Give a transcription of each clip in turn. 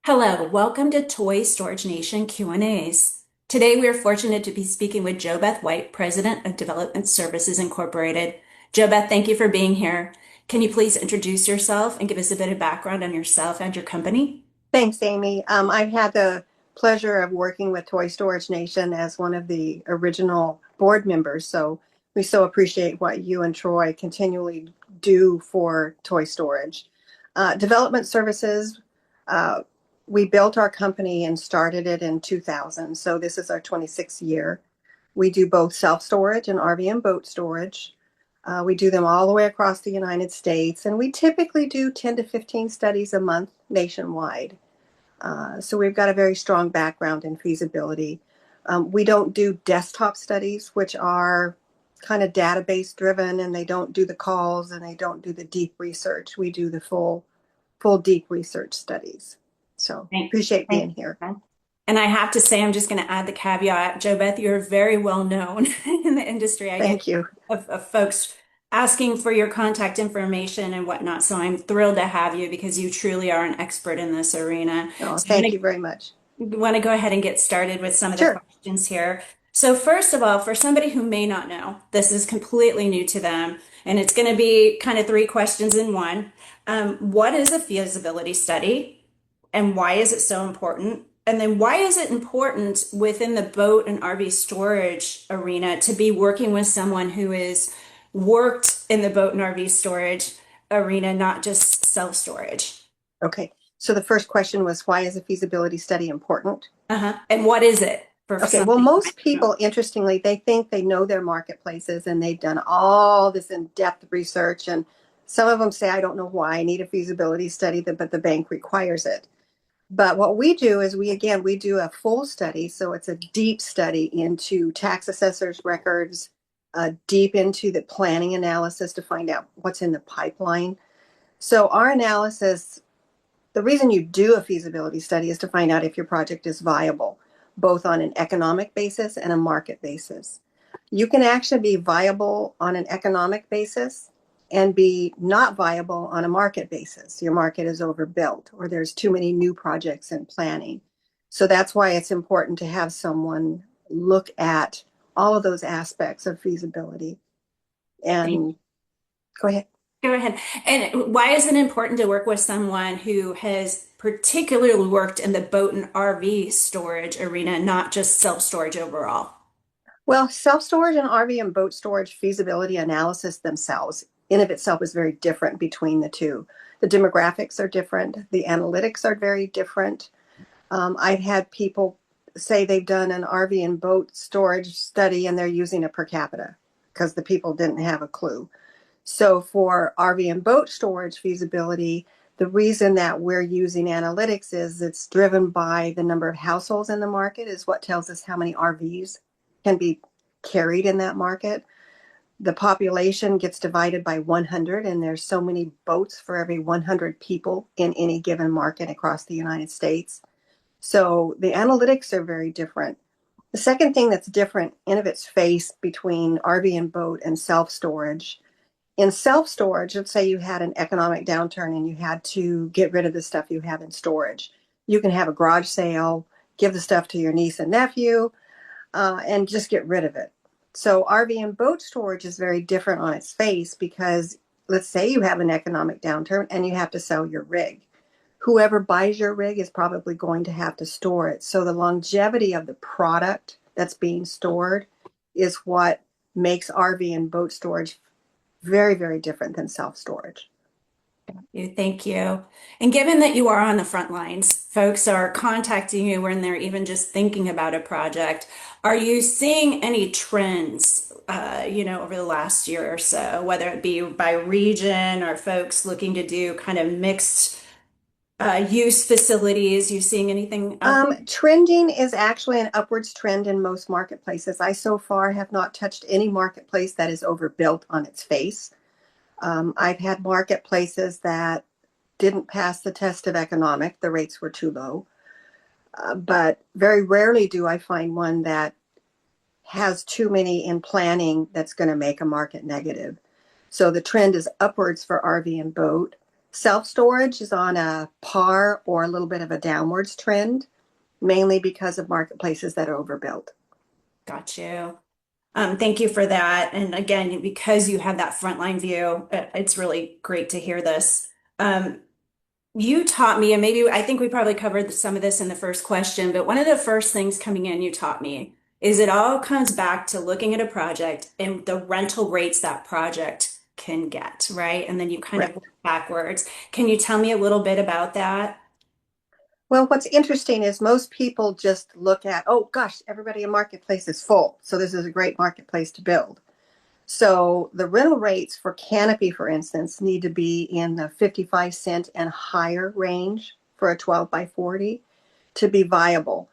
Hello, welcome to Toy Storage Nation Q&As. Today we are fortunate to be speaking with Jo Beth White, President of Development Services Incorporated. Jo Beth, thank you for being here. Can you please introduce yourself and give us a bit of background on yourself and your company? Thanks, Amy. I've had the pleasure of working with Toy Storage Nation as one of the original board members. So we so appreciate what you and Troy continually do for Toy Storage. Development Services, uh, we built our company and started it in 2000. So this is our 26th year. We do both self-storage and RV and boat storage. We do them all the way across the United States, and we typically do 10 to 15 studies a month nationwide. So we've got a very strong background in feasibility. We don't do desktop studies, which are kind of database driven, and they don't do the calls and they don't do the deep research. We do the full deep research studies. So Thank, appreciate thank being here. you. And I have to say, I'm just going to add the caveat, Jo Beth, you're very well known in the industry. I get Thank you. of folks asking for your contact information and whatnot. So I'm thrilled to have you because you truly are an expert in this arena. Oh, So I'm thank going you very much. to want to go ahead and get started with some of the Sure. questions here. So first of all, for somebody who may not know, this is completely new to them, and it's going to be kind of three questions in one. What is a feasibility study? And why is it so important? And then why is it important within the boat and RV storage arena to be working with someone who is worked in the boat and RV storage arena, not just self-storage? Okay. So the first question was, why is a feasibility study important? Uh-huh. And what is it for Okay, well, somebody who most might not people, interestingly, they think they know their marketplaces and they've done all this in-depth research. And some of them say, I don't know why I need a feasibility study, but the bank requires it. But what we do is we do a full study. So it's a deep study into tax assessors' records, deep into the planning analysis to find out what's in the pipeline. So our analysis, the reason you do a feasibility study is to find out if your project is viable, both on an economic basis and a market basis. You can actually be viable on an economic basis and be not viable on a market basis. Your market is overbuilt or there's too many new projects in planning. So that's why it's important to have someone look at all of those aspects of feasibility. think. And go ahead. Go ahead. And why is it important to work with someone who has particularly worked in the boat and RV storage arena, not just self-storage overall? Well, self-storage and RV and boat storage feasibility analysis themselves in of itself is very different between the two. The demographics are different. The analytics are very different. I've had people say they've done an RV and boat storage study and they're using it per capita because the people didn't have a clue. So for RV and boat storage feasibility, the reason that we're using analytics is it's driven by the number of households in the market is what tells us how many RVs can be carried in that market. The population gets divided by 100 and there's so many boats for every 100 people in any given market across the United States. So the analytics are very different. The second thing that's different in of its face between RV and boat and self-storage, in self-storage, let's say you had an economic downturn and you had to get rid of the stuff you have in storage. You can have a garage sale, give the stuff to your niece and nephew, and just get rid of it. So RV and boat storage is very different on its face because let's say you have an economic downturn and you have to sell your rig. Whoever buys your rig is probably going to have to store it. So the longevity of the product that's being stored is what makes RV and boat storage very, very different than self-storage. Thank you. And given that you are on the front lines, folks are contacting you when they're even just thinking about a project. Are you seeing any trends, over the last year or so, whether it be by region or folks looking to do kind of mixed use facilities? You seeing anything out there? Trending is actually an upwards trend in most marketplaces. I so far have not touched any marketplace that is overbuilt on its face. I've had marketplaces that didn't pass the test of economic, the rates were too low. But very rarely do I find one that has too many in planning that's going to make a market negative. So the trend is upwards for RV and boat. Self-storage is on a par or a little bit of a downwards trend, mainly because of marketplaces that are overbuilt. Got you. Thank you for that. And again, because you have that frontline view, it's really great to hear this. Um, you taught me, and maybe I think we probably covered some of this in the first question, but one of the first things coming in you taught me is it all comes back to looking at a project and the rental rates that project can get, right? And then you kind of Correct. work backwards. Can you tell me a little bit about that? Well, what's interesting is most people just look at, oh gosh, everybody in marketplace is full, so this is a great marketplace to build. So the rental rates for canopy, for instance, need to be in the 55 cent and higher range for a 12 by 40 to be viable.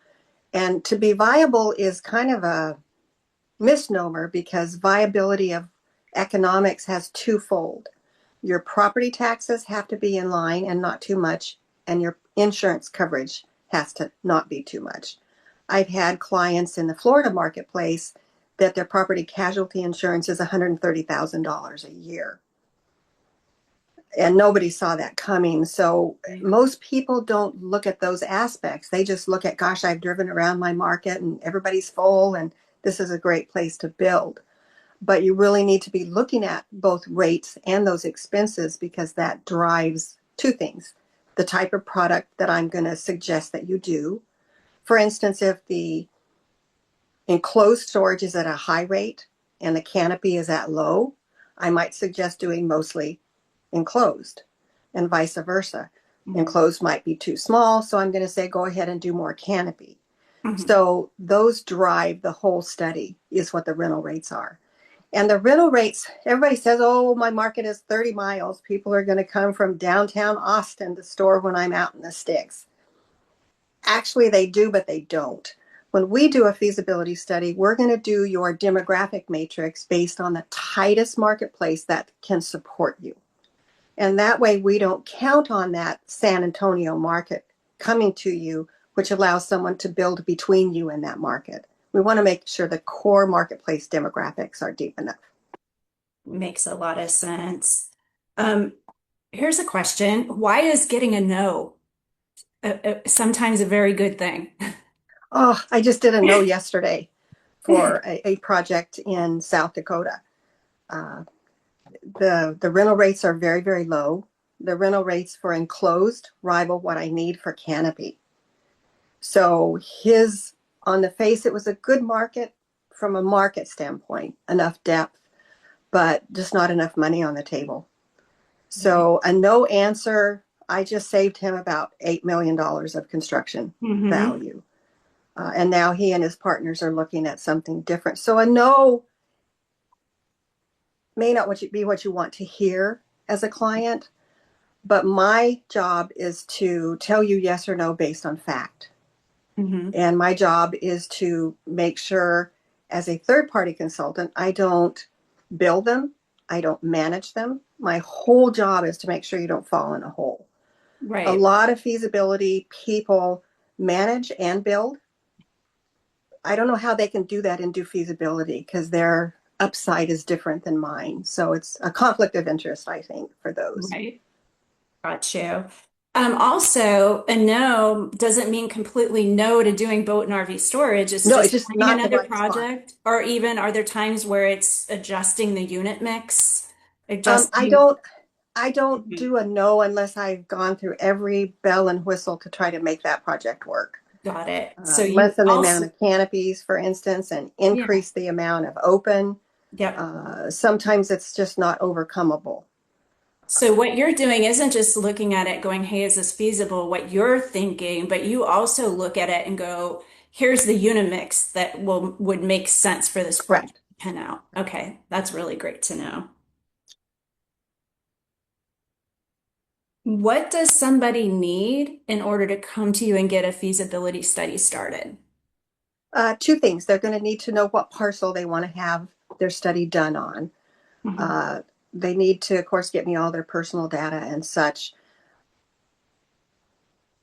And to be viable is kind of a misnomer because viability of economics has twofold. Your property taxes have to be in line and not too much, and your insurance coverage has to not be too much. I've had clients in the Florida marketplace that their property casualty insurance is $130,000 a year. And nobody saw that coming. So most people don't look at those aspects. They just look at, gosh, I've driven around my market and everybody's full and this is a great place to build. But you really need to be looking at both rates and those expenses because that drives two things. The type of product that I'm going to suggest that you do. For instance, if the enclosed storage is at a high rate and the canopy is at low, I might suggest doing mostly enclosed and vice versa. Mhm. Enclosed might be too small, so I'm going to say go ahead and do more canopy. Mhm. So those drive the whole study is what the rental rates are. And the rental rates, everybody says, oh, my market is 30 miles. People are going to come from downtown Austin to store when I'm out in the sticks. Actually, they do, but they don't. When we do a feasibility study, we're going to do your demographic matrix based on the tightest marketplace that can support you. And that way, we don't count on that San Antonio market coming to you, which allows someone to build between you and that market. We want to make sure the core marketplace demographics are deep enough. Makes a lot of sense. Um, Here's a question. Why is getting a no sometimes a very good thing? Oh, I just did a no yesterday for a project in South Dakota. Uh, the rental rates are very, very low. The rental rates for enclosed rival what I need for canopy. So his, on the face, it was a good market from a market standpoint, enough depth, but just not enough money on the table. Right. So a no answer, I just saved him about $8 million of construction Hmm. value. And now he and his partners are looking at something different. So a no may not be what you want to hear as a client, but my job is to tell you yes or no based on fact. Hmm. And my job is to make sure, as a third party consultant, I don't build them, I don't manage them. My whole job is to make sure you don't fall in a hole. A Right. lot of feasibility people manage and build. I don't know how they can do that and do feasibility because their upside is different than mine. So it's a conflict of interest, I think, for those. Right. Got you. Also, a no doesn't mean completely no to doing boat and RV storage. It's No, just it's just finding not the another right spot. project, or even are there times where it's adjusting the unit mix? Adjusting. I don't Mhm. do a no unless I've gone through every bell and whistle to try to make that project work. Got it. So you Lessen the amount also, of canopies, for instance, and yeah. increase the amount of open. Yep. Sometimes it's just not overcomable. So what you're doing isn't just looking at it going, hey, is this feasible? What you're thinking, but you also look at it and go, here's the unit mix that would make sense for this project Correct. to pan out. Okay, that's really great to know. What does somebody need in order to come to you and get a feasibility study started? Two things. They're going to need to know what parcel they want to have their study done on. Mhm. Uh, they need to, of course, get me all their personal data and such.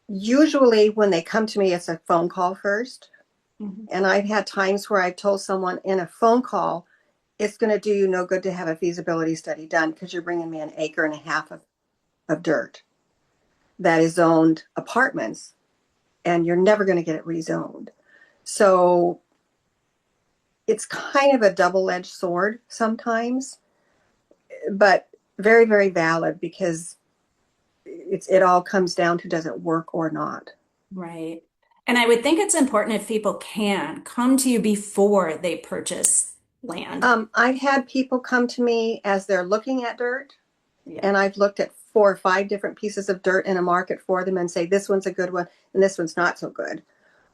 Usually, when they come to me, it's a phone call first. Mhm. And I've had times where I've told someone in a phone call, it's going to do you no good to have a feasibility study done because you're bringing me an acre and a half of of dirt that is zoned apartments, and you're never going to get it rezoned. So it's kind of a double-edged sword sometimes, but very, very valid because it all comes down to does it work or not. Right. And I would think it's important if people can come to you before they purchase land. I've had people come to me as they're looking at dirt, Yeah. and I've looked at 4 or 5 different pieces of dirt in a market for them and say, this one's a good one and this one's not so good.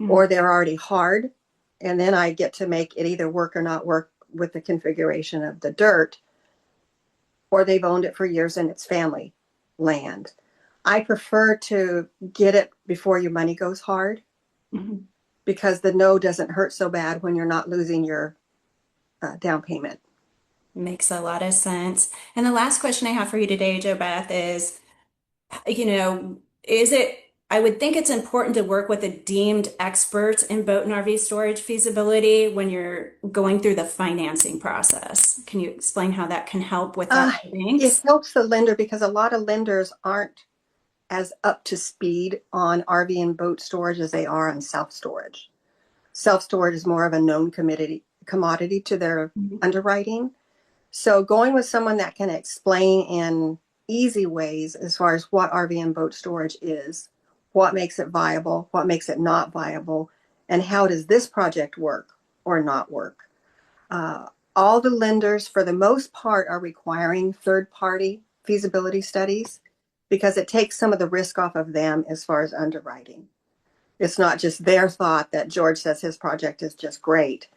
Or Mhm. they're already hard. And then I get to make it either work or not work with the configuration of the dirt, or they've owned it for years and it's family land. I prefer to get it before your money goes hard Mhm. because the no doesn't hurt so bad when you're not losing your down payment. Makes a lot of sense. And the last question I have for you today, Jo Beth, is, is it, I would think it's important to work with a deemed expert in boat and RV storage feasibility when you're going through the financing process. Can you explain how that can help with Uh, the it banks? helps the lender because a lot of lenders aren't as up to speed on RV and boat storage as they are on self storage. Self storage is more of a known commodity to their Mhm. underwriting. So going with someone that can explain in easy ways as far as what RV and boat storage is, what makes it viable, what makes it not viable, and how does this project work or not work. Uh, all the lenders, for the most part, are requiring third-party feasibility studies because it takes some of the risk off of them as far as underwriting. It's not just their thought that George says his project is just great.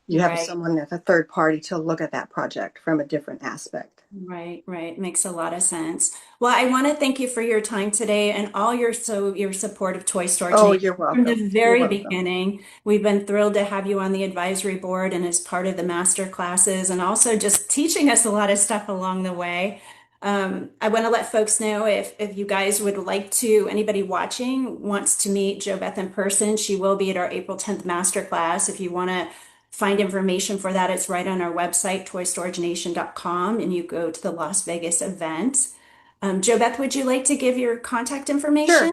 You have Right. someone as a third party to look at that project from a different aspect. Right, right. Makes a lot of sense. Well, I want to thank you for your time today and all your support of Toy Storage Oh, Nation you're from welcome. the You're very welcome. beginning. We've been thrilled to have you on the advisory board and as part of the master classes and also just teaching us a lot of stuff along the way. I want to let folks know if you guys would like to, anybody watching wants to meet Jo Beth in person, she will be at our April 10th master class. If you want to find information for that, it's right on our website, toystoragenation.com, and you go to the Las Vegas event. Jo Beth, would you like to give your contact information?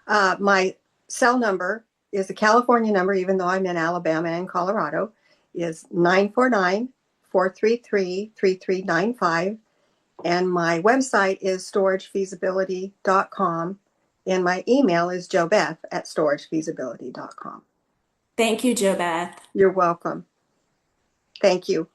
Sure. My cell number is a California number, even though I'm in Alabama and Colorado, is 949-433-3395. And my website is storagefeasibility.com. And my email is jobeth@storagefeasibility.com. Thank you, Jo Beth. You're welcome. Thank you.